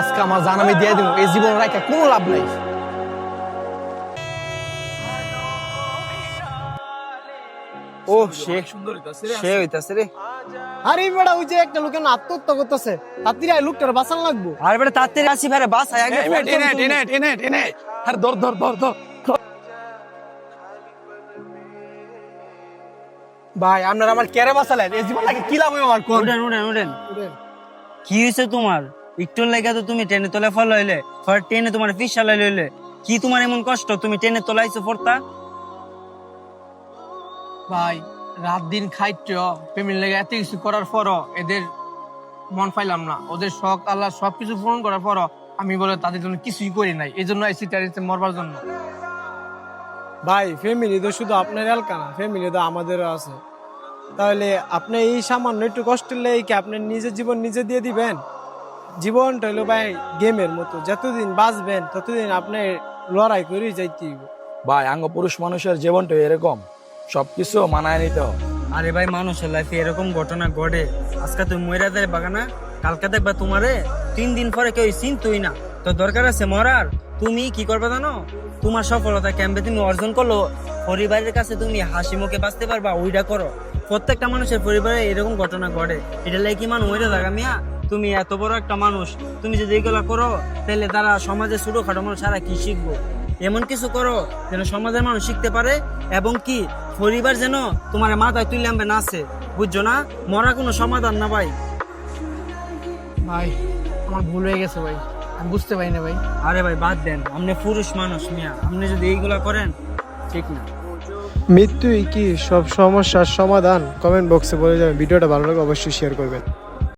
আজকে আমার জান আমি দিয়ে দিব, এই জীবন রাখা কোনো লাভ নাই। ও সে সুন্দর সে হইতাছে রে। আরে বেটা ওই যে একটা লোকের আত্মহত্যা করতেছে, তাড়াতাড়ি আয়, লোকটার বাঁচান লাগবো। আরে বেটা তাড়াতাড়ি আসি ভাই, বাস আয় আগে। টেনে আরে ধর ধর ধর ধর। ভাই আপনারা আমার কেরে বাঁচালেন, এই জীবন রাখা কি লাভ হইব আমার কোন? উঠেন কি হয়েছে তোমার? একটু লেগে তো তুমি ট্রেনে তোলা ফল হইলে, ট্রেনে তোমার ফিস লইলে, কি তোমার এমন কষ্ট তুমি ট্রেনে তোলাইছো পড়তা? ভাই রাত দিন খাইছ ফ্যামিলি লেগে এত কিছু করার পরও এদের মন পাইলাম না, ওদের শখ আল্লাহ সবকিছু পূরণ করার পরও আমি বলে তাদের জন্য কিছুই করি নাই, এই জন্য আইসি টারিতে মরবার জন্য। ভাই ফ্যামিলি তো শুধু আপনার এলাকা না, ফ্যামিলি তো আমাদেরও আছে। তাহলে আপনি এই সামান্য একটু কষ্ট লেগে কি আপনি নিজের জীবন নিজে দিয়ে দিবেন? জীবনটা হলো ভাই গেমের মতো, যতদিন বাঁচবেন ততদিন আপনি লড়াই করে যাইতে হইব। ভাই আঙ্গ পুরুষ মানুষের জীবনটা এরকম, সবকিছু মানায় নিতে হবে। আরে ভাই মানুষের লাইফে এরকম ঘটনা ঘটে, আজকে তুমি মইরা দেয় বাগানা, কালকে দেখবা তোমারে 3 দিন পরে কেউ চিনতই না। তো দরকার আছে মরার, তুমি কি করবে জানো? তোমার সফলতা কেমবে তুমি অর্জন করলো, পরিবারের কাছে তুমি হাসি মুখে বাঁচতে পারবা, ওইটা করো। প্রত্যেকটা মানুষের পরিবারে এরকম ঘটনা ঘটে, এটা লাগে কি মানুষ ওইটা জায়গা মিয়া? তুমি এত বড় একটা মানুষ, তুমি যদি এইগুলা করো তাহলে তারা সমাজে ছোটখাটো মানুষ সারা কি শিখবো? এমন কিছু করো যেন সমাজের মানুষ শিখতে পারে, এবং কি পরিবার যেন তোমার মাথায় তুলে আনবে নাচে, বুঝছো না? মরা কোনো সমাধান না ভাই। ভাই আমার ভুল হয়ে গেছে ভাই, আমি বুঝতে পারি না ভাই। আরে ভাই বাদ দেন, আপনি পুরুষ মানুষ মিয়া, আপনি যদি এইগুলা করেন ঠিক না। মৃত্যুই কি সব সমস্যার সমাধান? কমেন্ট বক্সে বলে যাবেন। ভিডিওটা ভালো লাগে অবশ্যই শেয়ার করবেন।